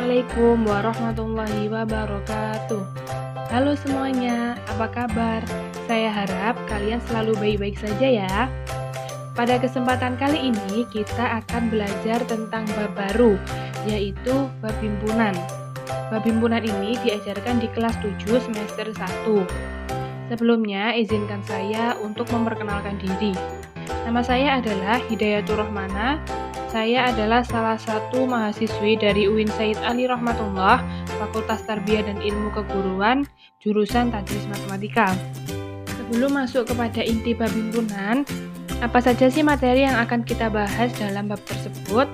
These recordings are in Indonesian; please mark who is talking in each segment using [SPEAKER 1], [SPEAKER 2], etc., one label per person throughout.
[SPEAKER 1] Assalamualaikum warahmatullahi wabarakatuh. Halo semuanya, apa kabar? Saya harap kalian selalu baik-baik saja ya. Pada kesempatan kali ini kita akan belajar tentang bab baru, yaitu bab himpunan. Bab himpunan ini diajarkan di kelas 7 semester 1. Sebelumnya izinkan saya untuk memperkenalkan diri. Nama saya adalah Hidayatur Rahmana. Saya adalah salah satu mahasiswi dari UIN Said Ali Rahmatullah, Fakultas Tarbiyah dan Ilmu Keguruan, jurusan Tadris Matematika. Sebelum masuk kepada inti bab himpunan, apa saja sih materi yang akan kita bahas dalam bab tersebut?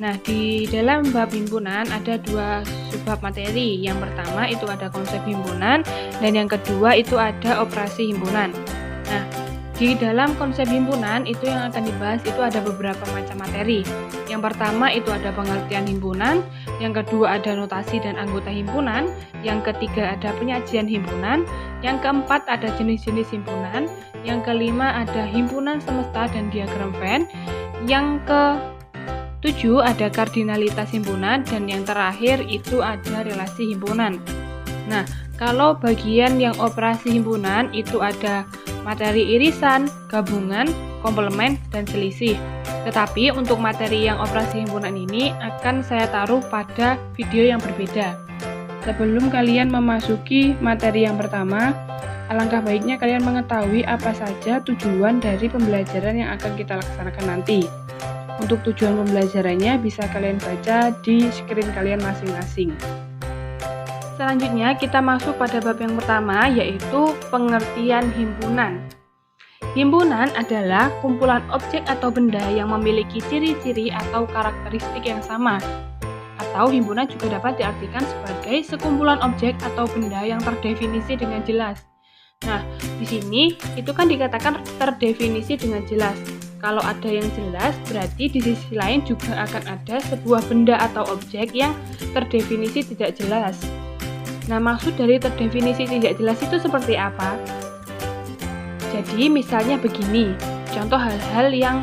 [SPEAKER 1] Nah, di dalam bab himpunan ada dua subbab materi. Yang pertama itu ada konsep himpunan, dan yang kedua itu ada operasi himpunan. Nah, di dalam konsep himpunan itu yang akan dibahas itu ada beberapa macam materi. Yang pertama itu ada pengertian himpunan, yang kedua ada notasi dan anggota himpunan, yang ketiga ada penyajian himpunan, yang keempat ada jenis-jenis himpunan, yang kelima ada himpunan semesta dan diagram Venn, yang ketujuh ada kardinalitas himpunan, dan yang terakhir itu ada relasi himpunan. Nah, kalau bagian yang operasi himpunan itu ada materi irisan, gabungan, komplement, dan selisih. Tetapi untuk materi yang operasi himpunan ini akan saya taruh pada video yang berbeda. Sebelum kalian memasuki materi yang pertama, alangkah baiknya kalian mengetahui apa saja tujuan dari pembelajaran yang akan kita laksanakan nanti. Untuk tujuan pembelajarannya bisa kalian baca di screen kalian masing-masing. Selanjutnya kita masuk pada bab yang pertama, yaitu pengertian himpunan. Himpunan adalah kumpulan objek atau benda yang memiliki ciri-ciri atau karakteristik yang sama. Atau himpunan juga dapat diartikan sebagai sekumpulan objek atau benda yang terdefinisi dengan jelas. Nah, di sini itu kan dikatakan terdefinisi dengan jelas. Kalau ada yang jelas, berarti di sisi lain juga akan ada sebuah benda atau objek yang terdefinisi tidak jelas. Nah, maksud dari terdefinisi tidak jelas itu seperti apa? Jadi, misalnya begini, contoh hal-hal yang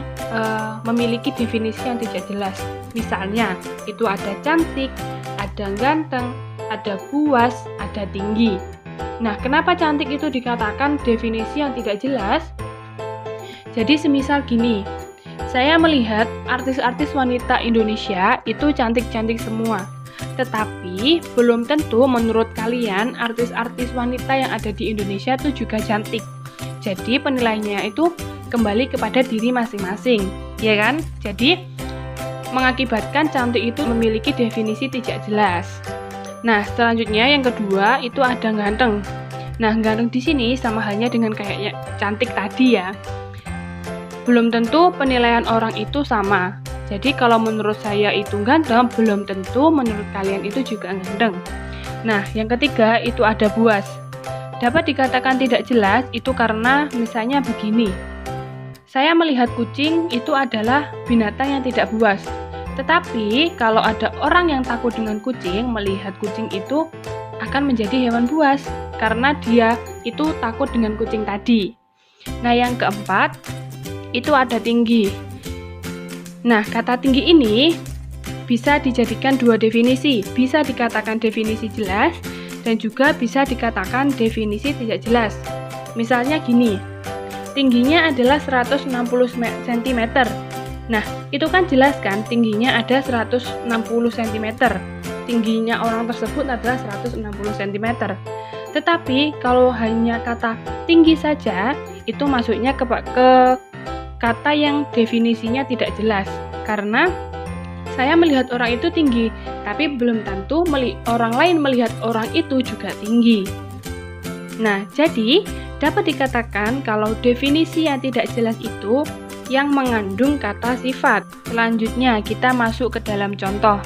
[SPEAKER 1] memiliki definisi yang tidak jelas. Misalnya, itu ada cantik, ada ganteng, ada buas, ada tinggi. Nah, kenapa cantik itu dikatakan definisi yang tidak jelas? Jadi, semisal gini, saya melihat artis-artis wanita Indonesia itu cantik-cantik semua. Tetapi, belum tentu menurut kalian artis-artis wanita yang ada di Indonesia itu juga cantik. Jadi, penilaiannya itu kembali kepada diri masing-masing, ya kan? Jadi, mengakibatkan cantik itu memiliki definisi tidak jelas. Nah, selanjutnya yang kedua itu ada ganteng. Nah, ganteng di sini sama halnya dengan kayak cantik tadi ya. Belum tentu penilaian orang itu sama. Jadi kalau menurut saya itu ganteng, belum tentu menurut kalian itu juga ganteng. Nah, yang ketiga itu ada buas. Dapat dikatakan tidak jelas itu karena misalnya begini. Saya melihat kucing itu adalah binatang yang tidak buas. Tetapi kalau ada orang yang takut dengan kucing, melihat kucing itu akan menjadi hewan buas karena dia itu takut dengan kucing tadi. Nah, yang keempat itu ada tinggi. Nah, kata tinggi ini bisa dijadikan dua definisi. Bisa dikatakan definisi jelas dan juga bisa dikatakan definisi tidak jelas. Misalnya gini, tingginya adalah 160 cm. Nah, itu kan jelas kan tingginya ada 160 cm. Tingginya orang tersebut adalah 160 cm. Tetapi kalau hanya kata tinggi saja, itu masuknya ke kata yang definisinya tidak jelas, karena saya melihat orang itu tinggi, tapi belum tentu orang lain melihat orang itu juga tinggi. Nah, jadi dapat dikatakan kalau definisi yang tidak jelas itu yang mengandung kata sifat. Selanjutnya kita masuk ke dalam contoh.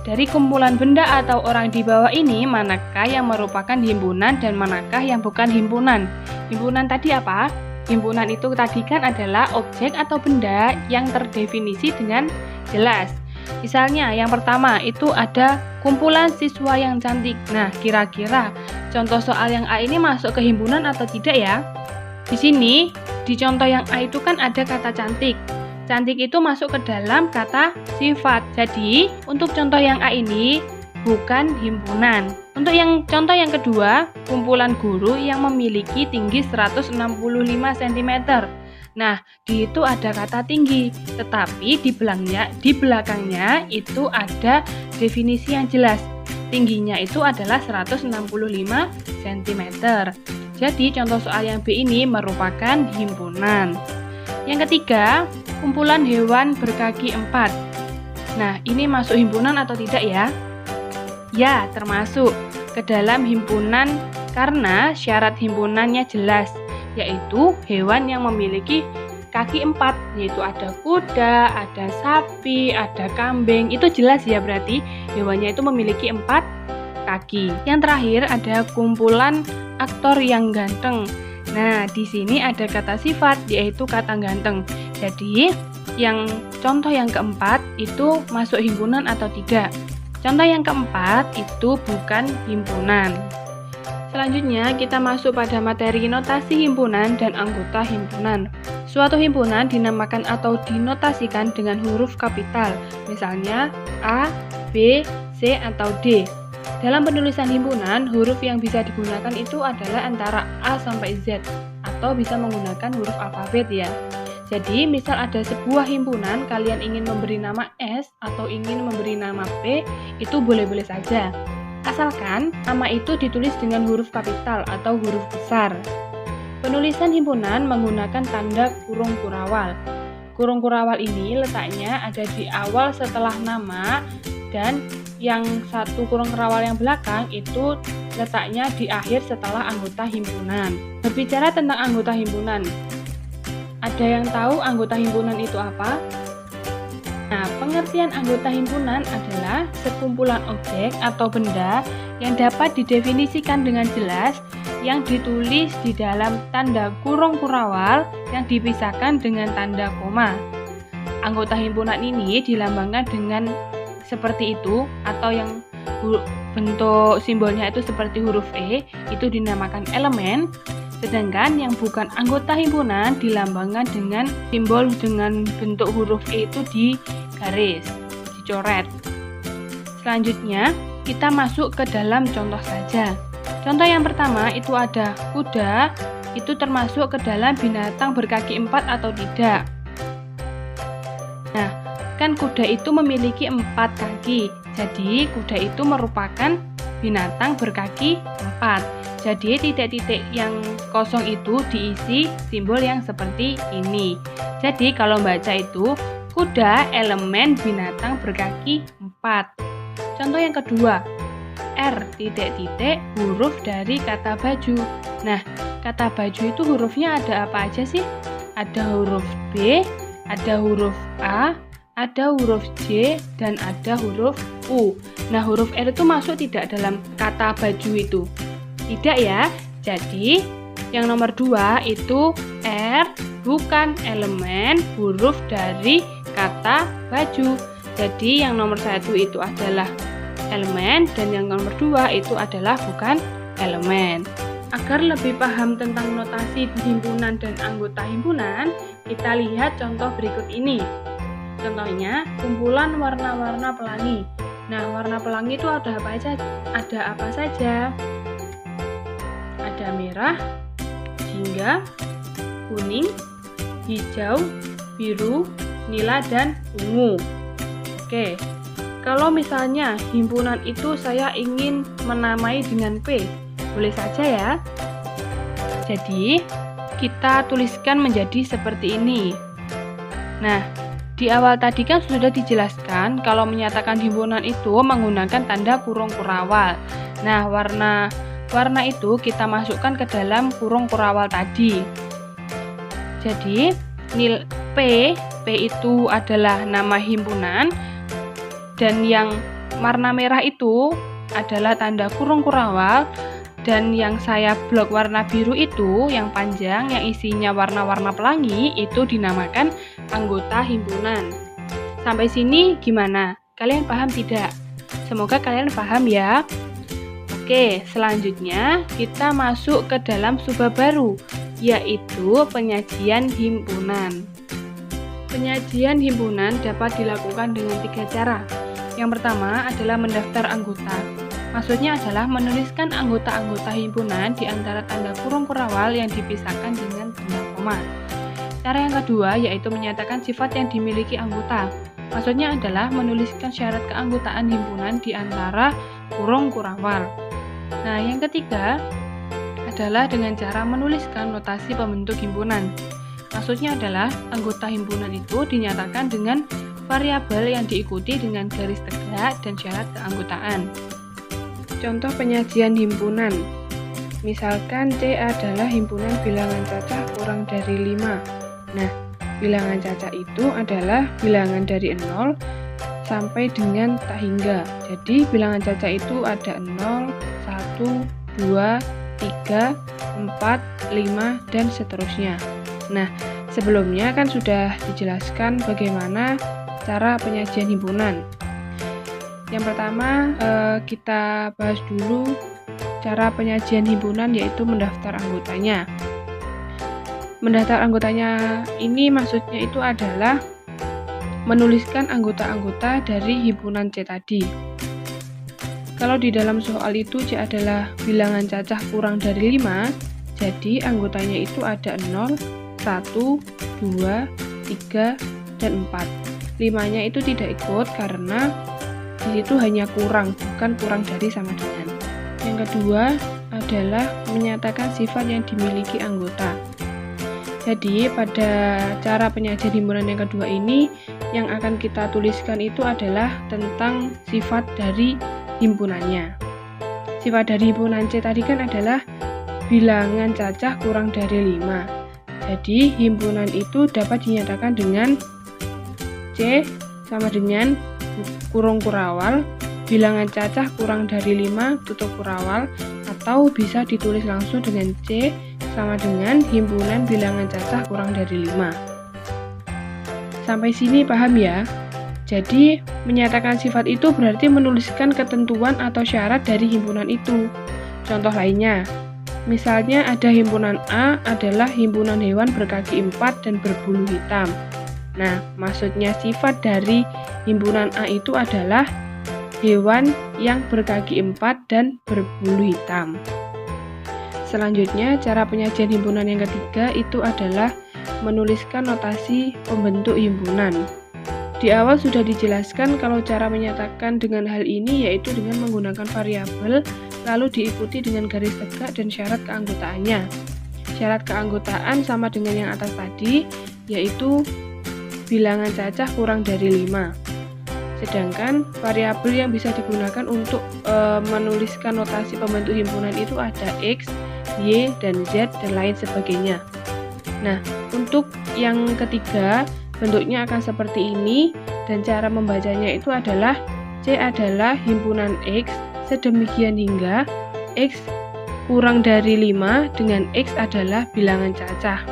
[SPEAKER 1] Dari kumpulan benda atau orang di bawah ini, manakah yang merupakan himpunan dan manakah yang bukan himpunan? Himpunan tadi apa? Himpunan itu tadi kan adalah objek atau benda yang terdefinisi dengan jelas. Misalnya yang pertama itu ada kumpulan siswa yang cantik. Nah, kira-kira contoh soal yang A ini masuk ke himpunan atau tidak ya? Di sini, di contoh yang A itu kan ada kata cantik. Cantik itu masuk ke dalam kata sifat. Jadi, untuk contoh yang A ini, bukan himpunan. Untuk yang contoh yang kedua, kumpulan guru yang memiliki tinggi 165 cm. Nah, di itu ada kata tinggi, tetapi di belakangnya itu ada definisi yang jelas. Tingginya itu adalah 165 cm. Jadi contoh soal yang B ini merupakan himpunan. Yang ketiga, kumpulan hewan berkaki 4. Nah, ini masuk himpunan atau tidak ya? Ya, termasuk ke dalam himpunan karena syarat himpunannya jelas, yaitu hewan yang memiliki kaki 4, yaitu ada kuda, ada sapi, ada kambing. Itu jelas ya, berarti hewannya itu memiliki 4 kaki. Yang terakhir ada kumpulan aktor yang ganteng. Nah, di sini ada kata sifat, yaitu kata ganteng. Jadi, yang contoh yang keempat itu masuk himpunan atau tidak? Contoh yang keempat itu bukan himpunan. Selanjutnya, kita masuk pada materi notasi himpunan dan anggota himpunan. Suatu himpunan dinamakan atau dinotasikan dengan huruf kapital, misalnya A, B, C, atau D. Dalam penulisan himpunan, huruf yang bisa digunakan itu adalah antara A sampai Z, atau bisa menggunakan huruf alfabet ya. Jadi, misal ada sebuah himpunan, kalian ingin memberi nama S atau ingin memberi nama P, itu boleh-boleh saja. Asalkan nama itu ditulis dengan huruf kapital atau huruf besar. Penulisan himpunan menggunakan tanda kurung kurawal. Kurung kurawal ini letaknya ada di awal setelah nama, dan yang satu kurung kurawal yang belakang itu letaknya di akhir setelah anggota himpunan. Berbicara tentang anggota himpunan, ada yang tahu anggota himpunan itu apa? Nah, pengertian anggota himpunan adalah sekumpulan objek atau benda yang dapat didefinisikan dengan jelas, yang ditulis di dalam tanda kurung kurawal yang dipisahkan dengan tanda koma. Anggota himpunan ini dilambangkan dengan seperti itu, atau yang bentuk simbolnya itu seperti huruf E, itu dinamakan elemen. Sedangkan yang bukan anggota himpunan dilambangkan dengan simbol dengan bentuk huruf E itu di garis, dicoret. Selanjutnya, kita masuk ke dalam contoh saja. Contoh yang pertama itu ada kuda, itu termasuk ke dalam binatang berkaki 4 atau tidak? Nah, kan kuda itu memiliki 4 kaki, jadi kuda itu merupakan binatang berkaki 4. Jadi titik-titik yang kosong itu diisi simbol yang seperti ini. Jadi kalau baca itu kuda elemen binatang berkaki 4. Contoh yang kedua, R titik-titik huruf dari kata baju. Nah, kata baju itu hurufnya ada apa aja sih? Ada huruf B, ada huruf A, ada huruf J, dan ada huruf U. Nah, huruf R itu masuk tidak dalam kata baju itu? Tidak ya. Jadi, yang nomor 2 itu R bukan elemen huruf dari kata baju. Jadi, yang nomor 1 itu adalah elemen, dan yang nomor 2 itu adalah bukan elemen. Agar lebih paham tentang notasi himpunan dan anggota himpunan, kita lihat contoh berikut ini. Contohnya, kumpulan warna-warna pelangi. Nah, warna pelangi itu ada apa aja? Ada apa saja? Ada merah, jingga, kuning, hijau, biru, nila, dan ungu. Oke, kalau misalnya himpunan itu saya ingin menamai dengan P, boleh saja ya. Jadi, kita tuliskan menjadi seperti ini. Nah, di awal tadi kan sudah dijelaskan kalau menyatakan himpunan itu menggunakan tanda kurung kurawal. Nah, warna itu kita masukkan ke dalam kurung kurawal tadi. Jadi, P itu adalah nama himpunan, dan yang warna merah itu adalah tanda kurung kurawal, dan yang saya blok warna biru itu yang panjang yang isinya warna-warna pelangi itu dinamakan anggota himpunan. Sampai sini gimana? Kalian paham tidak? Semoga kalian paham ya. Oke, selanjutnya kita masuk ke dalam subbab baru, yaitu penyajian himpunan. Penyajian himpunan dapat dilakukan dengan 3 cara. Yang pertama adalah mendaftar anggota. Maksudnya adalah menuliskan anggota-anggota himpunan di antara tanda kurung kurawal yang dipisahkan dengan tanda koma. Cara yang kedua yaitu menyatakan sifat yang dimiliki anggota. Maksudnya adalah menuliskan syarat keanggotaan himpunan di antara kurung kurawal. Nah, yang ketiga adalah dengan cara menuliskan notasi pembentuk himpunan. Maksudnya adalah anggota himpunan itu dinyatakan dengan variabel yang diikuti dengan garis tegak dan syarat keanggotaan. Contoh penyajian himpunan. Misalkan C adalah himpunan bilangan cacah kurang dari 5. Nah, bilangan cacah itu adalah bilangan dari 0 sampai dengan tak hingga. Jadi bilangan cacah itu ada 0, 1, 2, 3, 4, 5, dan seterusnya. Nah, sebelumnya kan sudah dijelaskan bagaimana cara penyajian himpunan. Yang pertama, kita bahas dulu cara penyajian himpunan, yaitu mendaftar anggotanya. Mendaftar anggotanya ini maksudnya itu adalah menuliskan anggota-anggota dari himpunan C tadi. Kalau di dalam soal itu C adalah bilangan cacah kurang dari 5, jadi anggotanya itu ada 0, 1, 2, 3, dan 4. 5-nya itu tidak ikut karena di situ hanya kurang, bukan kurang dari sama dengan. Yang kedua adalah menyatakan sifat yang dimiliki anggota. Jadi pada cara penyajian himpunan yang kedua ini, yang akan kita tuliskan itu adalah tentang sifat dari himpunannya. Sifat dari himpunan C tadi kan adalah bilangan cacah kurang dari 5. Jadi himpunan itu dapat dinyatakan dengan C sama dengan kurung kurawal, bilangan cacah kurang dari 5 tutup kurawal, atau bisa ditulis langsung dengan C sama dengan himpunan bilangan cacah kurang dari 5. Sampai sini paham ya? Jadi, menyatakan sifat itu berarti menuliskan ketentuan atau syarat dari himpunan itu. Contoh lainnya, misalnya ada himpunan A adalah himpunan hewan berkaki 4 dan berbulu hitam. Nah, maksudnya sifat dari himpunan A itu adalah hewan yang berkaki 4 dan berbulu hitam. Selanjutnya, cara penyajian himpunan yang ketiga itu adalah menuliskan notasi pembentuk himpunan. Di awal sudah dijelaskan kalau cara menyatakan dengan hal ini yaitu dengan menggunakan variabel, lalu diikuti dengan garis tegak dan syarat keanggotaannya. Syarat keanggotaan sama dengan yang atas tadi, yaitu bilangan cacah kurang dari 5. Sedangkan variabel yang bisa digunakan untuk menuliskan notasi pembentuk himpunan itu ada X, Y, dan Z, dan lain sebagainya. Nah, untuk yang ketiga, bentuknya akan seperti ini, dan cara membacanya itu adalah C adalah himpunan X, sedemikian hingga X kurang dari 5 dengan X adalah bilangan cacah.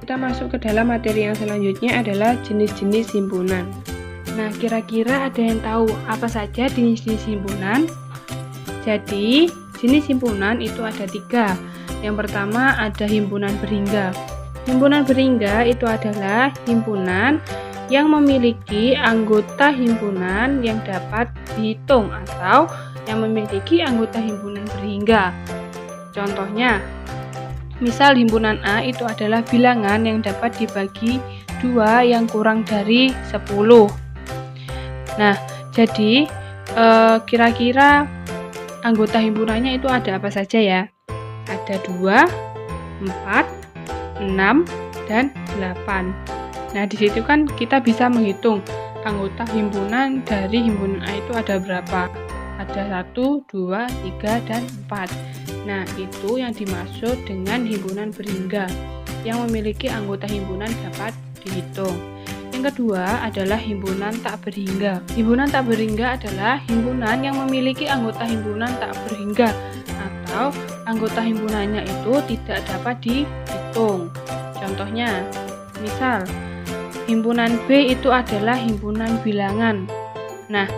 [SPEAKER 1] Kita masuk ke dalam materi yang selanjutnya adalah jenis-jenis himpunan. Nah, kira-kira ada yang tahu apa saja jenis-jenis himpunan? Jadi, jenis himpunan itu ada 3. Yang pertama ada himpunan berhingga. Himpunan berhingga itu adalah himpunan yang memiliki anggota himpunan yang dapat dihitung atau yang memiliki anggota himpunan berhingga. Contohnya, misal himpunan A itu adalah bilangan yang dapat dibagi 2 yang kurang dari 10. Nah, jadi kira-kira anggota himpunannya itu ada apa saja ya? Ada 2, 4, 6, dan 8. Nah, di situ kan kita bisa menghitung anggota himpunan dari himpunan A itu ada berapa? Ada 1, 2, 3, dan 4. Nah, itu yang dimaksud dengan himpunan berhingga yang memiliki anggota himpunan dapat dihitung. Yang kedua adalah himpunan tak berhingga. Himpunan tak berhingga adalah himpunan yang memiliki anggota himpunan tak berhingga atau anggota himpunannya itu tidak dapat dihitung. Contohnya, misal himpunan B itu adalah himpunan bilangan. Nah,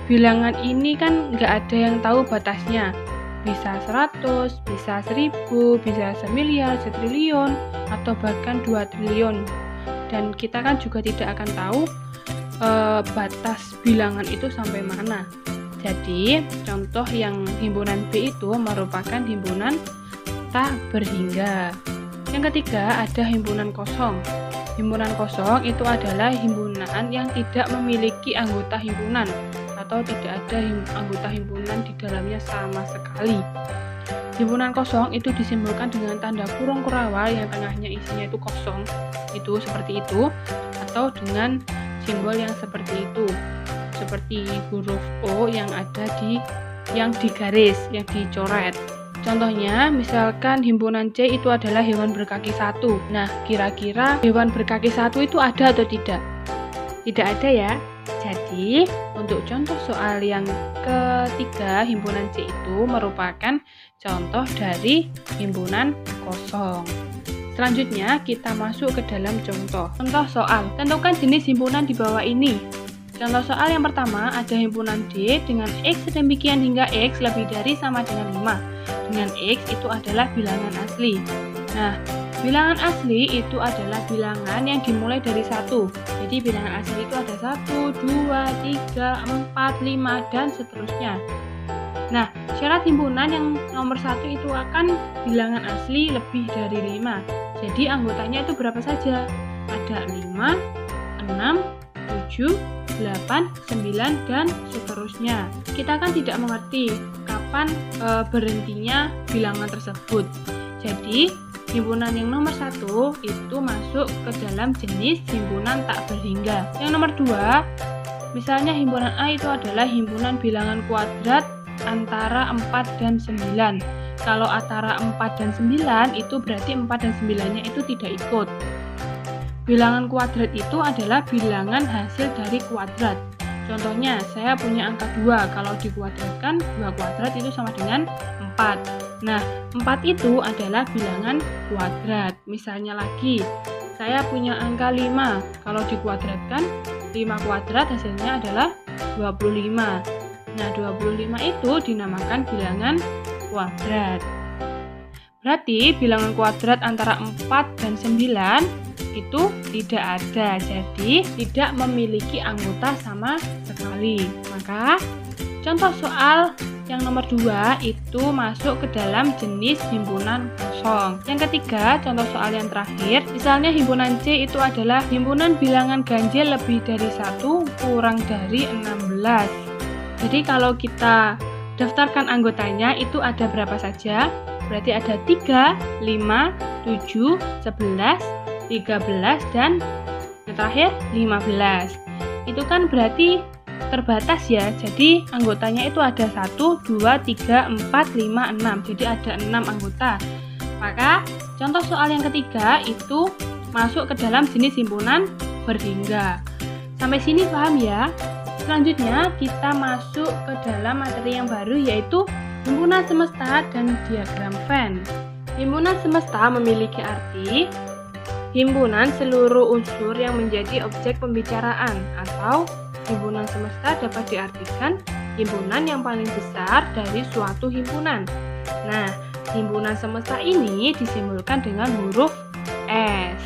[SPEAKER 1] bilangan ini kan nggak ada yang tahu batasnya. Bisa 100, bisa 1000, bisa 1.000.000.000, 1.000.000.000, atau bahkan 2 triliun. Dan kita kan juga tidak akan tahu batas bilangan itu sampai mana. Jadi, contoh yang himpunan B itu merupakan himpunan tak berhingga. Yang ketiga ada himpunan kosong. Himpunan kosong itu adalah himpunan yang tidak memiliki anggota himpunan atau tidak ada anggota himpunan di dalamnya sama sekali. Himpunan kosong itu disimbolkan dengan tanda kurung kurawal yang tengahnya isinya itu kosong, itu seperti itu, atau dengan simbol yang seperti itu, seperti huruf O yang ada yang digaris, yang dicoret. Contohnya, misalkan himpunan C itu adalah hewan berkaki satu. Nah, kira-kira hewan berkaki satu itu ada atau tidak? Tidak ada ya. Jadi, untuk contoh soal yang ketiga, himpunan C itu merupakan contoh dari himpunan kosong. Selanjutnya, kita masuk ke dalam contoh. Contoh soal, tentukan jenis himpunan di bawah ini. Contoh soal yang pertama, ada himpunan D dengan X sedemikian hingga X lebih dari sama dengan 5. Dengan X itu adalah bilangan asli. Nah, bilangan asli itu adalah bilangan yang dimulai dari 1. Jadi bilangan asli itu ada 1, 2, 3, 4, 5, dan seterusnya. Nah, syarat himpunan yang nomor 1 itu akan bilangan asli lebih dari 5. Jadi anggotanya itu berapa saja? Ada 5, 6, 7, 8, 9, dan seterusnya. Kita kan tidak mengerti kapan berhentinya bilangan tersebut. Jadi, himpunan yang nomor 1 itu masuk ke dalam jenis himpunan tak berhingga. Yang nomor 2, misalnya himpunan A itu adalah himpunan bilangan kuadrat antara 4 dan 9. Kalau antara 4 dan 9 itu berarti 4 dan 9-nya itu tidak ikut. Bilangan kuadrat itu adalah bilangan hasil dari kuadrat. Contohnya, saya punya angka 2, kalau dikuadratkan 2 kuadrat itu sama dengan 4. Nah, 4 itu adalah bilangan kuadrat. Misalnya lagi, saya punya angka 5, kalau dikuadratkan 5 kuadrat hasilnya adalah 25. Nah, 25 itu dinamakan bilangan kuadrat. Berarti bilangan kuadrat antara 4 dan 9 itu tidak ada, jadi tidak memiliki anggota sama sekali. Maka contoh soal yang nomor 2 itu masuk ke dalam jenis himpunan kosong. Yang ketiga, contoh soal yang terakhir, misalnya himpunan C itu adalah himpunan bilangan ganjil lebih dari 1 kurang dari 16. Jadi kalau kita daftarkan anggotanya itu ada berapa saja? Berarti ada 3, 5, 7, 11, 13, dan yang terakhir 15. Itu kan berarti terbatas ya. Jadi anggotanya itu ada 1, 2, 3, 4, 5, 6. Jadi ada 6 anggota. Maka contoh soal yang ketiga itu masuk ke dalam jenis himpunan berhingga. Sampai sini paham ya? Selanjutnya kita masuk ke dalam materi yang baru, yaitu himpunan semesta dan diagram Venn. Himpunan semesta memiliki arti himpunan seluruh unsur yang menjadi objek pembicaraan, atau himpunan semesta dapat diartikan himpunan yang paling besar dari suatu himpunan. Nah, himpunan semesta ini disimbolkan dengan huruf S.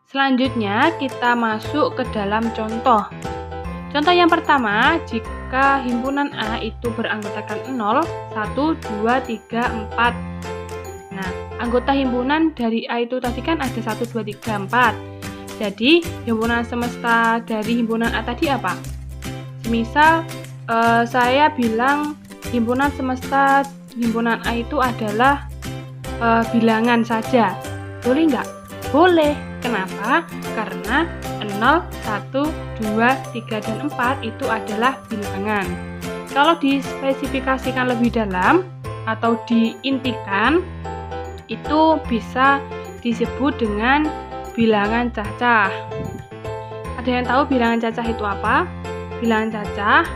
[SPEAKER 1] Selanjutnya kita masuk ke dalam contoh. Contoh yang pertama, jika himpunan A itu beranggotakan 0, 1, 2, 3, 4. Nah, anggota himpunan dari A itu tadi kan ada 1, 2, 3, 4. Jadi, himpunan semesta dari himpunan A tadi apa? Misal, saya bilang himpunan semesta himpunan A itu adalah bilangan saja. Boleh nggak? Boleh. Kenapa? Karena 0, 1, 2, 3, dan 4 itu adalah bilangan. Kalau dispesifikasikan lebih dalam atau diintikan, itu bisa disebut dengan bilangan cacah. Ada yang tahu bilangan cacah itu apa? Bilangan cacah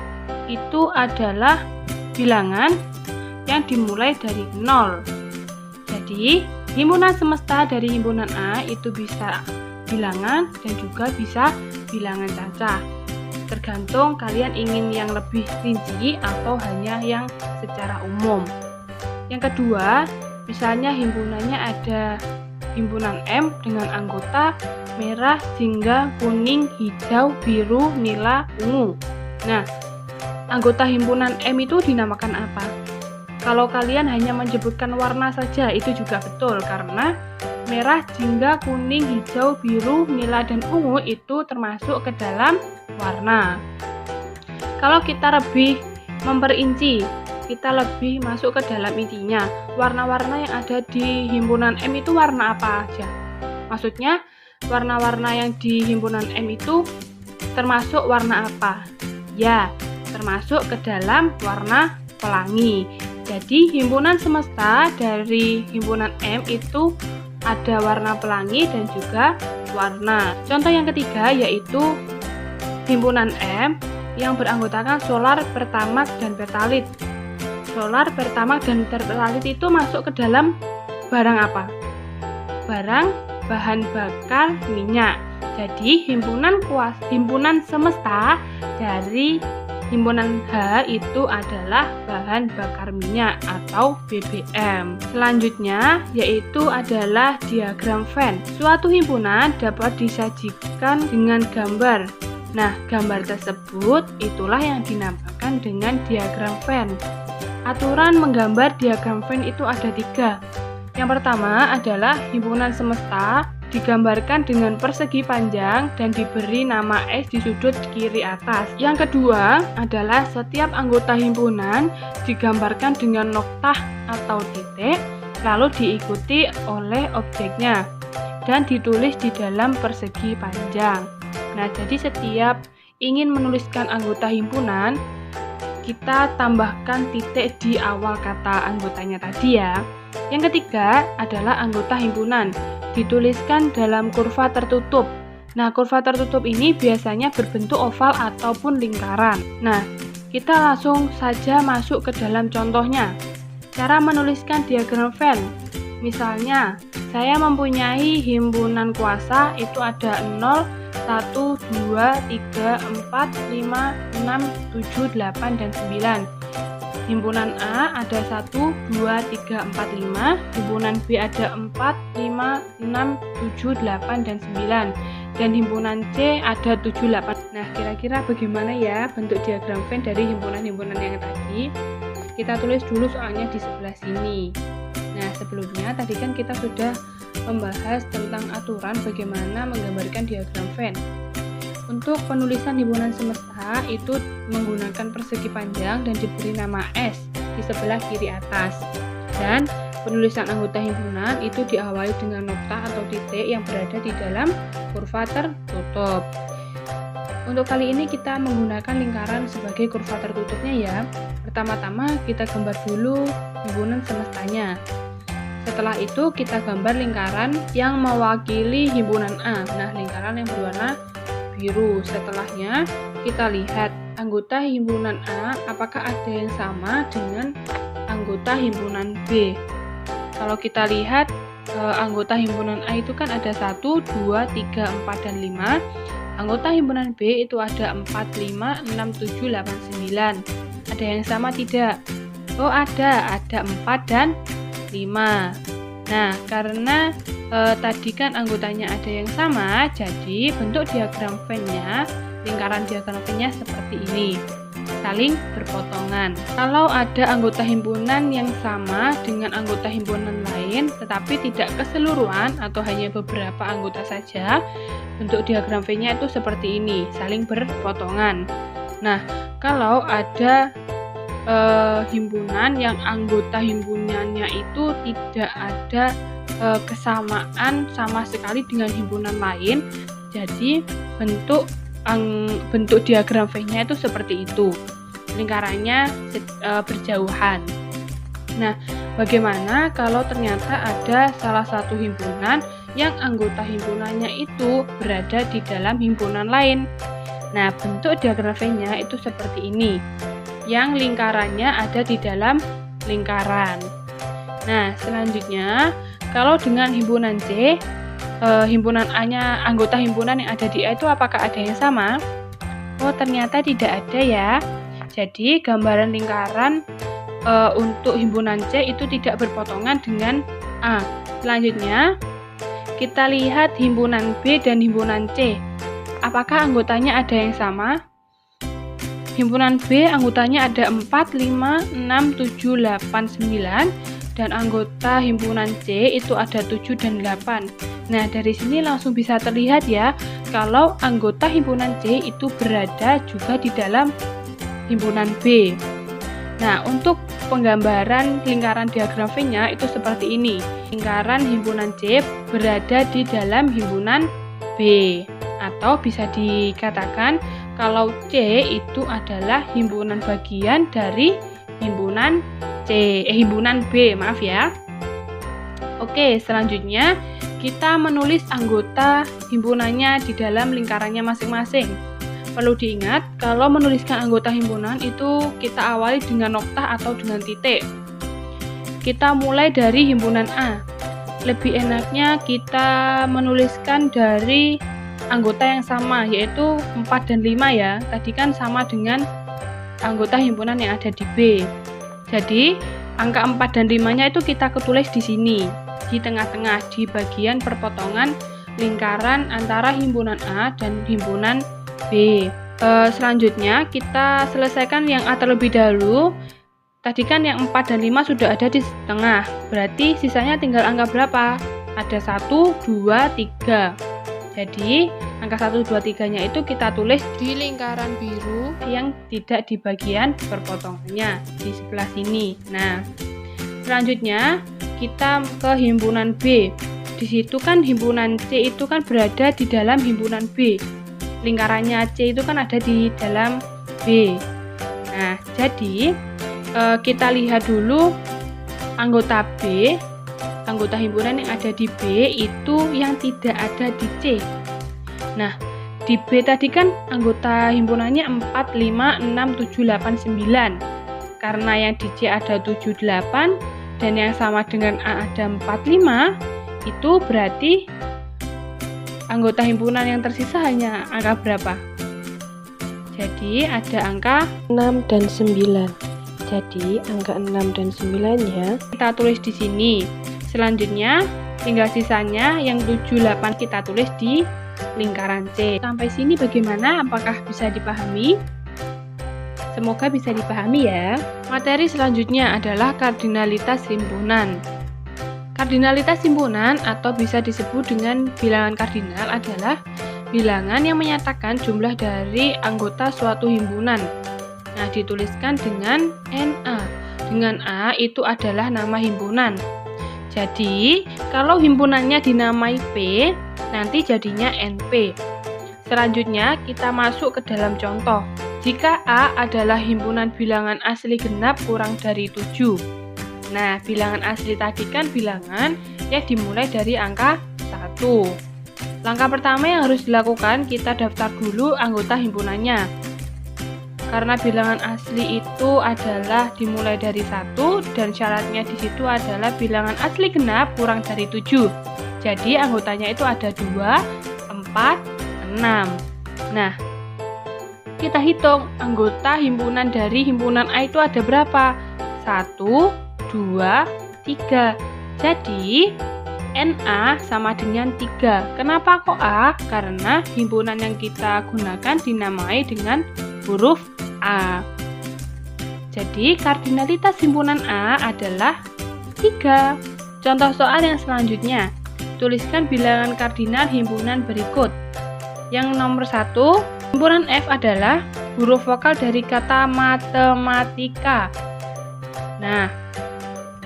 [SPEAKER 1] itu adalah bilangan yang dimulai dari 0. Jadi, himpunan semesta dari himpunan A itu bisa bilangan dan juga bisa bilangan cacah. Tergantung kalian ingin yang lebih rinci atau hanya yang secara umum. Yang kedua, misalnya himpunannya ada himpunan M dengan anggota merah, jingga, kuning, hijau, biru, nila, ungu. Nah, anggota himpunan M itu dinamakan apa? Kalau kalian hanya menyebutkan warna saja, itu juga betul, karena merah, jingga, kuning, hijau, biru, nila, dan ungu itu termasuk ke dalam warna. Kalau kita lebih memperinci, kita lebih masuk ke dalam intinya, warna-warna yang ada di himpunan M itu warna apa aja? Maksudnya, warna-warna yang di himpunan M itu termasuk warna apa? Ya, termasuk ke dalam warna pelangi. Jadi, himpunan semesta dari himpunan M itu ada warna pelangi dan juga warna. Contoh yang ketiga yaitu himpunan M yang beranggotakan solar, pertamax, dan pertalit. Solar, pertamax, dan pertalit itu masuk ke dalam barang apa? Barang bahan bakar minyak. Jadi himpunan semesta dari himpunan H itu adalah bahan bakar minyak atau BBM. Selanjutnya yaitu adalah diagram Venn. Suatu himpunan dapat disajikan dengan gambar. Nah, gambar tersebut itulah yang dinamakan dengan diagram Venn. Aturan menggambar diagram Venn itu ada 3. Yang pertama adalah himpunan semesta digambarkan dengan persegi panjang dan diberi nama S di sudut kiri atas. Yang kedua adalah setiap anggota himpunan digambarkan dengan noktah atau titik, lalu diikuti oleh objeknya dan ditulis di dalam persegi panjang. Nah, jadi setiap ingin menuliskan anggota himpunan, kita tambahkan titik di awal kata anggotanya tadi ya. Yang ketiga adalah anggota himpunan dituliskan dalam kurva tertutup. Nah, kurva tertutup ini biasanya berbentuk oval ataupun lingkaran. Nah, kita langsung saja masuk ke dalam contohnya. Cara menuliskan diagram Venn. Misalnya, saya mempunyai himpunan kuasa itu ada 0, 1, 2, 3, 4, 5, 6, 7, 8, dan 9. Himpunan A ada 1, 2, 3, 4, 5. Himpunan B ada 4, 5, 6, 7, 8, dan 9. Dan himpunan C ada 7, 8. Nah, kira-kira bagaimana ya bentuk diagram Venn dari himpunan-himpunan yang tadi? Kita tulis dulu soalnya di sebelah sini. Nah, sebelumnya tadi kan kita sudah membahas tentang aturan bagaimana menggambarkan diagram Venn. Untuk penulisan himpunan semesta itu menggunakan persegi panjang dan diberi nama S di sebelah kiri atas. Dan penulisan anggota himpunan itu diawali dengan noktah atau titik yang berada di dalam kurva tertutup. Untuk kali ini kita menggunakan lingkaran sebagai kurva tertutupnya ya. Pertama-tama kita gambar dulu himpunan semestanya. Setelah itu kita gambar lingkaran yang mewakili himpunan A. Nah, lingkaran yang berwarna biru. Setelahnya kita lihat anggota himpunan A apakah ada yang sama dengan anggota himpunan B. Kalau kita lihat anggota himpunan A itu kan ada 1, 2, 3, 4, dan 5. Anggota himpunan B itu ada 4, 5, 6, 7, 8, 9. Ada yang sama tidak? Oh, ada 4 dan 5. Nah, karena tadi kan anggotanya ada yang sama, jadi bentuk diagram Venn-nya, lingkaran diagram Venn-nya seperti ini, saling berpotongan. Kalau ada anggota himpunan yang sama dengan anggota himpunan lain, tetapi tidak keseluruhan atau hanya beberapa anggota saja, bentuk diagram Venn-nya itu seperti ini, saling berpotongan. Nah, kalau ada himpunan yang anggota himpunannya itu tidak ada kesamaan sama sekali dengan himpunan lain, jadi bentuk diagram Venn-nya itu seperti itu, lingkarannya berjauhan. Nah, bagaimana kalau ternyata ada salah satu himpunan yang anggota himpunannya itu berada di dalam himpunan lain? Nah, bentuk diagram Venn-nya itu seperti ini, yang lingkarannya ada di dalam lingkaran. Nah, selanjutnya kalau dengan himpunan C, himpunan A-nya, anggota himpunan yang ada di A itu apakah ada yang sama? Oh, ternyata tidak ada ya. Jadi, gambaran lingkaran untuk himpunan C itu tidak berpotongan dengan A. Selanjutnya, kita lihat himpunan B dan himpunan C. Apakah anggotanya ada yang sama? Himpunan B anggotanya ada 4, 5, 6, 7, 8, 9, dan anggota himpunan C itu ada 7 dan 8. Nah, dari sini langsung bisa terlihat ya, kalau anggota himpunan C itu berada juga di dalam himpunan B. Nah, untuk penggambaran lingkaran diagram V-nya itu seperti ini. Lingkaran himpunan C berada di dalam himpunan B. Atau bisa dikatakan kalau C itu adalah himpunan bagian dari himpunan himpunan B, maaf ya. Oke, selanjutnya kita menulis anggota himpunannya di dalam lingkarannya masing-masing. Perlu diingat, kalau menuliskan anggota himpunan itu kita awali dengan noktah atau dengan titik. Kita mulai dari himpunan A. Lebih enaknya kita menuliskan dari anggota yang sama, yaitu 4 dan 5 ya. Tadi kan sama dengan anggota himpunan yang ada di B. Jadi, angka 4 dan 5-nya itu kita ketulis di sini, di tengah-tengah, di bagian perpotongan lingkaran antara himpunan A dan himpunan B. Selanjutnya, kita selesaikan yang A terlebih dahulu. Tadi kan yang 4 dan 5 sudah ada di tengah, berarti sisanya tinggal angka berapa? Ada 1, 2, 3. Jadi, angka 1, 2, 3-nya itu kita tulis di lingkaran biru yang tidak di bagian perpotongannya, di sebelah sini. Nah, selanjutnya kita ke himpunan B. Di situ kan himpunan C itu kan berada di dalam himpunan B. Lingkarannya C itu kan ada di dalam B. Nah, jadi kita lihat dulu anggota B. Anggota himpunan yang ada di B itu yang tidak ada di C. Nah, di B tadi kan anggota himpunannya 4, 5, 6, 7, 8, 9. Karena yang di C ada 7, 8 dan yang sama dengan A ada 4, 5, itu berarti anggota himpunan yang tersisa hanya angka berapa? Jadi ada angka
[SPEAKER 2] 6 dan 9. Jadi angka 6 dan 9-nya
[SPEAKER 1] kita tulis di sini. Selanjutnya, tinggal sisanya yang 7, 8 kita tulis di lingkaran C. Sampai sini bagaimana? Apakah bisa dipahami? Semoga bisa dipahami ya. Materi selanjutnya adalah kardinalitas himpunan. Kardinalitas himpunan atau bisa disebut dengan bilangan kardinal adalah bilangan yang menyatakan jumlah dari anggota suatu himpunan. Nah, dituliskan dengan NA. Dengan A itu adalah nama himpunan. Jadi, kalau himpunannya dinamai P, nanti jadinya NP. Selanjutnya, kita masuk ke dalam contoh. Jika A adalah himpunan bilangan asli genap kurang dari 7. Nah, bilangan asli tadi kan bilangan yang dimulai dari angka 1. Langkah pertama yang harus dilakukan, kita daftar dulu anggota himpunannya. Karena bilangan asli itu adalah dimulai dari 1 dan syaratnya di situ adalah bilangan asli genap kurang dari 7. Jadi anggotanya itu ada 2, 4, 6. Nah, kita hitung anggota himpunan dari himpunan A itu ada berapa? 1, 2, 3. Jadi NA sama dengan 3. Kenapa kok A? Karena himpunan yang kita gunakan dinamai dengan huruf A. Jadi kardinalitas himpunan A adalah 3. Contoh soal yang selanjutnya. Tuliskan bilangan kardinal himpunan berikut. Yang nomor 1, himpunan F adalah huruf vokal dari kata matematika. Nah,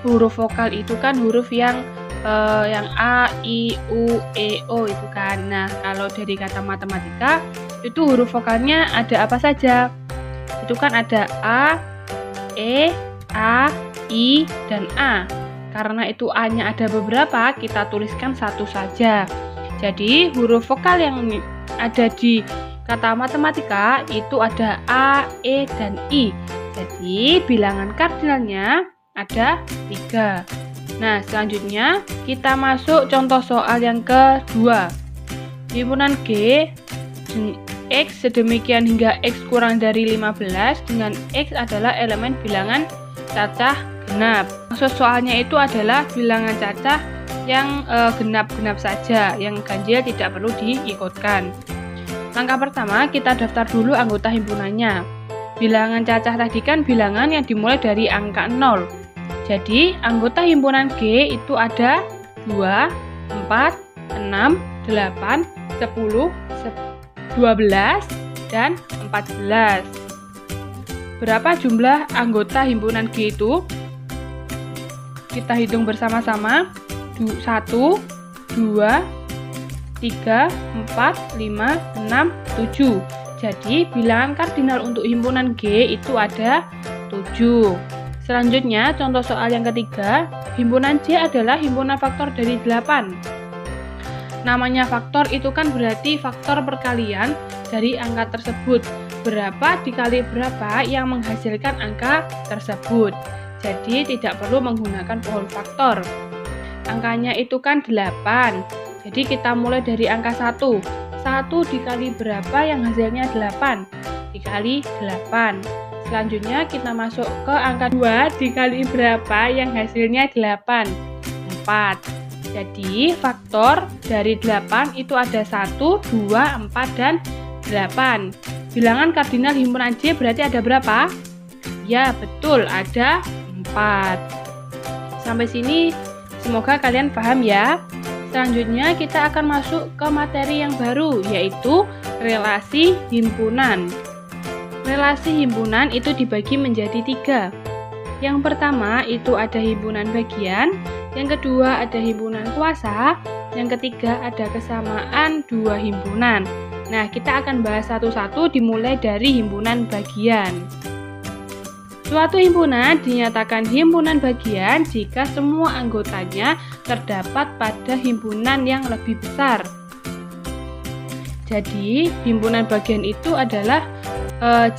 [SPEAKER 1] huruf vokal itu kan huruf yang A, I, U, E, O itu kan. Nah, kalau dari kata matematika itu huruf vokalnya ada apa saja? Itu kan ada A, E, A, I, dan A. Karena itu A-nya ada beberapa, kita tuliskan satu saja. Jadi huruf vokal yang ada di kata matematika itu ada A, E, dan I. Jadi bilangan kardinalnya ada 3. Nah, selanjutnya kita masuk contoh soal yang kedua. Himpunan G X sedemikian hingga X kurang dari 15 dengan X adalah elemen bilangan cacah genap. Maksud soalnya itu adalah bilangan cacah yang genap-genap saja, yang ganjil tidak perlu diikutkan. Langkah pertama, kita daftar dulu anggota himpunannya. Bilangan cacah tadi kan bilangan yang dimulai dari angka 0. Jadi, anggota himpunan G itu ada 2, 4, 6, 8, 10, 12, dan 14. Berapa jumlah anggota himpunan G itu? Kita hitung bersama-sama. 1, 2, 3, 4, 5, 6, 7. Jadi, bilangan kardinal untuk himpunan G itu ada 7. Selanjutnya, contoh soal yang ketiga, himpunan J adalah himpunan faktor dari 8. Namanya faktor itu kan berarti faktor perkalian dari angka tersebut. Berapa dikali berapa yang menghasilkan angka tersebut. Jadi, tidak perlu menggunakan pohon faktor. Angkanya itu kan 8. Jadi kita mulai dari angka 1. 1 dikali berapa yang hasilnya 8? Dikali 8. Selanjutnya kita masuk ke angka 2 dikali berapa yang hasilnya 8? 4. Jadi faktor dari 8 itu ada 1, 2, 4, dan 8. Bilangan kardinal himpunan J berarti ada berapa? Ya, betul, ada 4. Sampai sini semoga kalian paham ya. Selanjutnya kita akan masuk ke materi yang baru, yaitu relasi himpunan. Relasi himpunan itu dibagi menjadi 3. Yang pertama itu ada himpunan bagian, yang kedua ada himpunan kuasa, yang ketiga ada kesamaan dua himpunan. Nah, kita akan bahas satu-satu dimulai dari himpunan bagian. Suatu himpunan dinyatakan himpunan bagian jika semua anggotanya terdapat pada himpunan yang lebih besar. Jadi, himpunan bagian itu adalah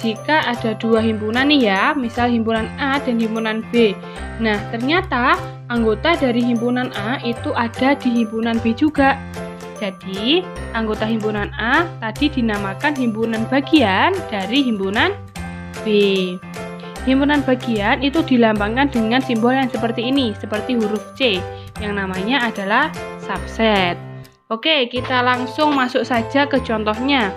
[SPEAKER 1] jika ada dua himpunan nih ya, misal himpunan A dan himpunan B. Nah, ternyata anggota dari himpunan A itu ada di himpunan B juga. Jadi, anggota himpunan A tadi dinamakan himpunan bagian dari himpunan B. Himpunan bagian itu dilambangkan dengan simbol yang seperti ini, seperti huruf C, yang namanya adalah subset. Oke, kita langsung masuk saja ke contohnya.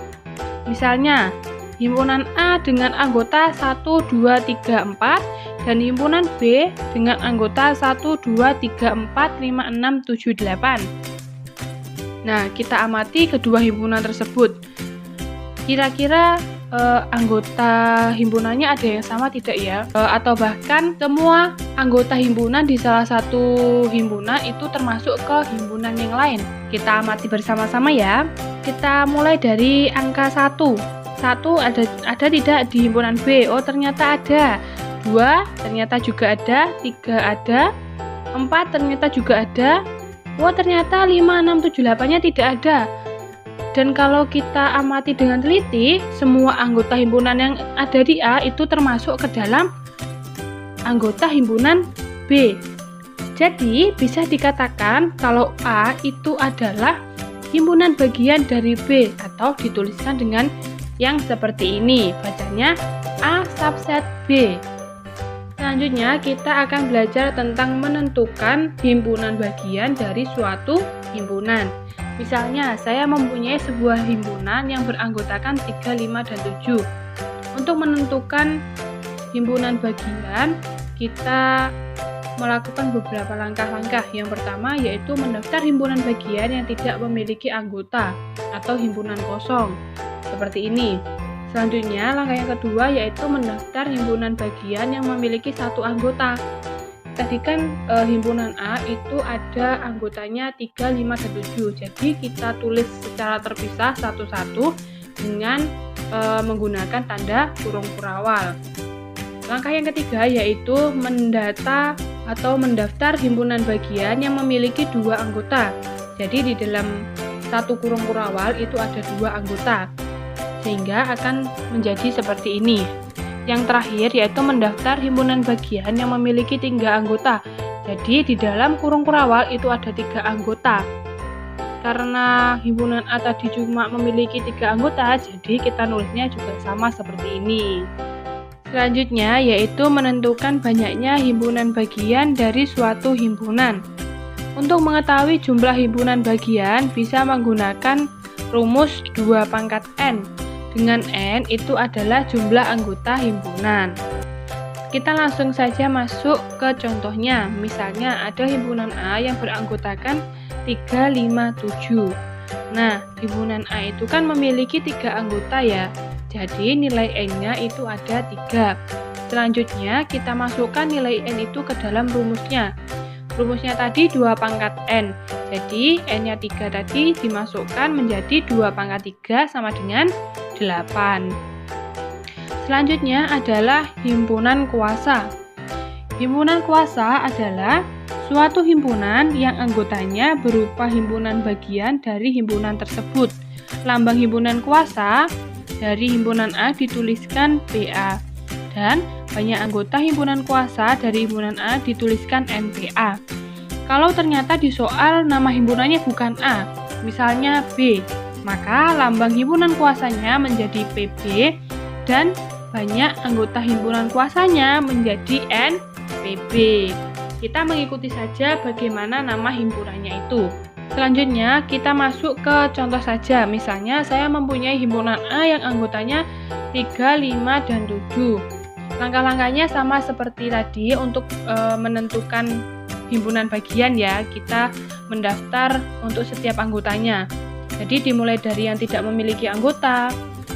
[SPEAKER 1] Misalnya, himpunan A dengan anggota 1, 2, 3, 4, dan himpunan B dengan anggota 1, 2, 3, 4, 5, 6, 7, 8. Nah, kita amati kedua himpunan tersebut. Kira-kira anggota himpunannya ada yang sama tidak ya? Atau bahkan semua anggota himpunan di salah satu himpunan itu termasuk ke himpunan yang lain. Kita amati bersama-sama ya. Kita mulai dari angka 1. 1 ada tidak di himpunan B? Oh, ternyata ada. 2 ternyata juga ada. 3 ada. 4 ternyata juga ada. Oh, ternyata 5, 6, 7, 8-nya tidak ada. Dan kalau kita amati dengan teliti, semua anggota himpunan yang ada di A itu termasuk ke dalam anggota himpunan B. Jadi, bisa dikatakan kalau A itu adalah himpunan bagian dari B, atau dituliskan dengan yang seperti ini. Bacanya A subset B. Selanjutnya, kita akan belajar tentang menentukan himpunan bagian dari suatu himpunan. Misalnya, saya mempunyai sebuah himpunan yang beranggotakan 3, 5, dan 7. Untuk menentukan himpunan bagian, kita melakukan beberapa langkah-langkah. Yang pertama yaitu mendaftar himpunan bagian yang tidak memiliki anggota atau himpunan kosong. Seperti ini. Selanjutnya, langkah yang kedua yaitu mendaftar himpunan bagian yang memiliki satu anggota. Tadi kan himpunan A itu ada anggotanya 3, 5, dan 7. Jadi kita tulis secara terpisah satu-satu dengan menggunakan tanda kurung kurawal. Langkah yang ketiga yaitu mendata atau mendaftar himpunan bagian yang memiliki dua anggota. Jadi di dalam satu kurung kurawal itu ada dua anggota, sehingga akan menjadi seperti ini. Yang terakhir yaitu mendaftar himpunan bagian yang memiliki 3 anggota. Jadi di dalam kurung kurawal itu ada 3 anggota. Karena himpunan A tadi cuma memiliki 3 anggota, jadi kita nulisnya juga sama seperti ini. Selanjutnya yaitu menentukan banyaknya himpunan bagian dari suatu himpunan. Untuk mengetahui jumlah himpunan bagian bisa menggunakan rumus 2 pangkat N. Dengan N itu adalah jumlah anggota himpunan. Kita langsung saja masuk ke contohnya. Misalnya ada himpunan A yang beranggotakan 3, 5, 7. Nah, himpunan A itu kan memiliki 3 anggota ya. Jadi nilai N-nya itu ada 3. Selanjutnya kita masukkan nilai N itu ke dalam rumusnya. Rumusnya tadi 2 pangkat N. Jadi N-nya 3 tadi dimasukkan menjadi 2 pangkat 3 sama dengan 8. Selanjutnya adalah himpunan kuasa. Himpunan kuasa adalah suatu himpunan yang anggotanya berupa himpunan bagian dari himpunan tersebut. Lambang himpunan kuasa dari himpunan A dituliskan PA. Dan banyak anggota himpunan kuasa dari himpunan A dituliskan NPA. Kalau ternyata di soal nama himpunannya bukan A, misalnya B, maka lambang himpunan kuasanya menjadi PB dan banyak anggota himpunan kuasanya menjadi NPB. Kita mengikuti saja bagaimana nama himpunannya itu. Selanjutnya kita masuk ke contoh saja. Misalnya saya mempunyai himpunan A yang anggotanya 3, 5, dan 7. Langkah-langkahnya sama seperti tadi untuk menentukan himpunan bagian ya. Kita mendaftar untuk setiap anggotanya. Jadi dimulai dari yang tidak memiliki anggota,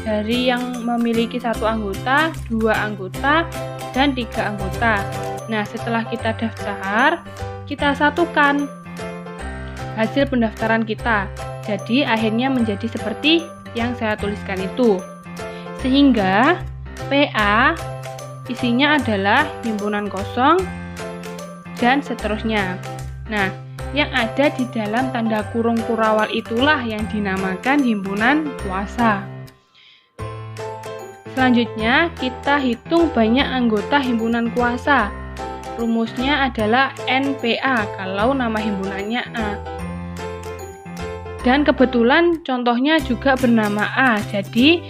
[SPEAKER 1] dari yang memiliki 1 anggota, 2 anggota, dan 3 anggota. Nah, setelah kita daftar, kita satukan hasil pendaftaran kita. Jadi akhirnya menjadi seperti yang saya tuliskan itu. Sehingga PA isinya adalah himpunan kosong dan seterusnya. Nah, yang ada di dalam tanda kurung kurawal itulah yang dinamakan himpunan kuasa. Selanjutnya, kita hitung banyak anggota himpunan kuasa. Rumusnya adalah NPA kalau nama himpunannya A. Dan kebetulan contohnya juga bernama A. Jadi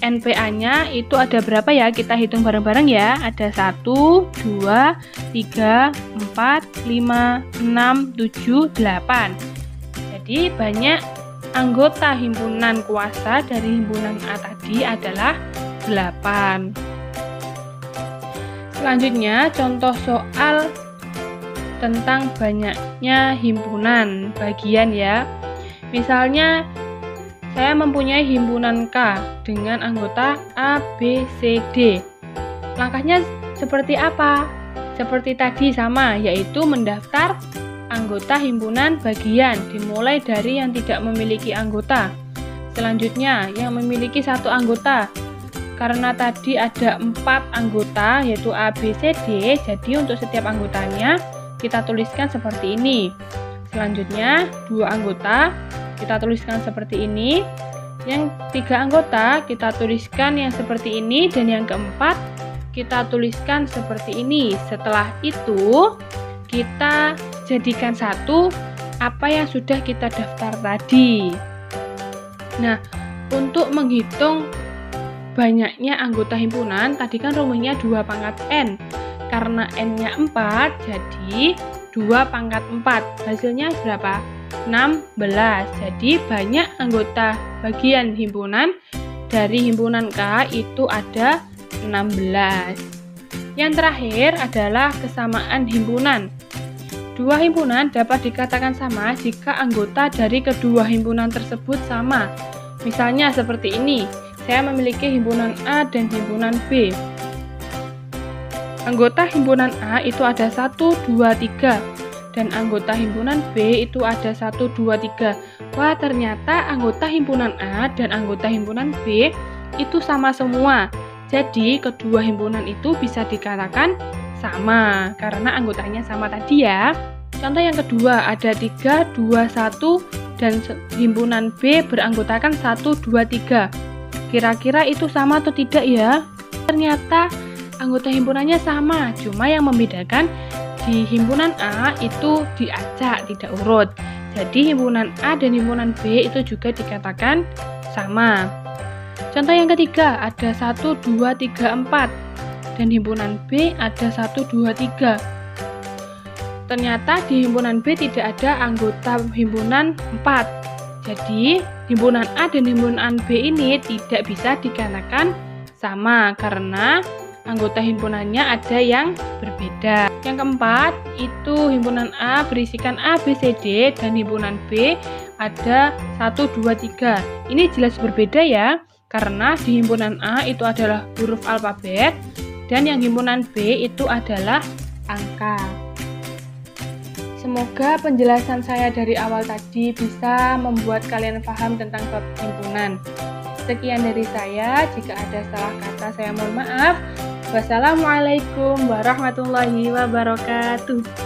[SPEAKER 1] NPA-nya itu ada berapa ya? Kita hitung bareng-bareng ya. Ada 1, 2, 3, 4, 5, 6, 7, 8. Jadi banyak anggota himpunan kuasa dari himpunan A tadi adalah 8. Selanjutnya contoh soal tentang banyaknya himpunan bagian ya. Misalnya saya mempunyai himpunan K dengan anggota A, B, C, D. Langkahnya seperti apa? Seperti tadi sama, yaitu mendaftar anggota himpunan bagian, dimulai dari yang tidak memiliki anggota. Selanjutnya, yang memiliki 1 anggota. Karena tadi ada 4 anggota, yaitu A, B, C, D, jadi untuk setiap anggotanya kita tuliskan seperti ini. Selanjutnya, 2 anggota, kita tuliskan seperti ini. Yang 3 anggota kita tuliskan yang seperti ini, dan yang keempat kita tuliskan seperti ini. Setelah itu kita jadikan satu apa yang sudah kita daftar tadi. Nah, untuk menghitung banyaknya anggota himpunan, tadi kan rumusnya 2 pangkat N. Karena N-nya 4, jadi 2 pangkat 4. Hasilnya berapa? 16. Jadi banyak anggota bagian himpunan dari himpunan K itu ada 16. Yang terakhir adalah kesamaan himpunan. Dua himpunan dapat dikatakan sama jika anggota dari kedua himpunan tersebut sama. Misalnya seperti ini, saya memiliki himpunan A dan himpunan B. Anggota himpunan A itu ada 1, 2, 3. Dan anggota himpunan B itu ada 1, 2, 3. Wah, ternyata anggota himpunan A dan anggota himpunan B itu sama semua. Jadi, kedua himpunan itu bisa dikatakan sama, karena anggotanya sama tadi ya. Contoh yang kedua, ada 3, 2, 1, dan himpunan B beranggotakan 1, 2, 3. Kira-kira itu sama atau tidak ya? Ternyata anggota himpunannya sama, cuma yang membedakan di himpunan A itu diacak, tidak urut. Jadi himpunan A dan himpunan B itu juga dikatakan sama. Contoh yang ketiga, ada 1, 2, 3, 4. Dan himpunan B ada 1, 2, 3. ternyata di himpunan B tidak ada anggota himpunan 4. Jadi, himpunan A dan himpunan B ini tidak bisa dikatakan sama karena anggota himpunannya ada yang berbeda. Yang keempat, itu himpunan A berisikan A, B, C, D dan himpunan B ada 1, 2, 3. Ini jelas berbeda ya, karena di himpunan A itu adalah huruf alfabet dan yang himpunan B itu adalah angka. Semoga penjelasan saya dari awal tadi bisa membuat kalian paham tentang bab himpunan. Sekian dari saya, jika ada salah kata saya mohon maaf. Wassalamualaikum warahmatullahi wabarakatuh.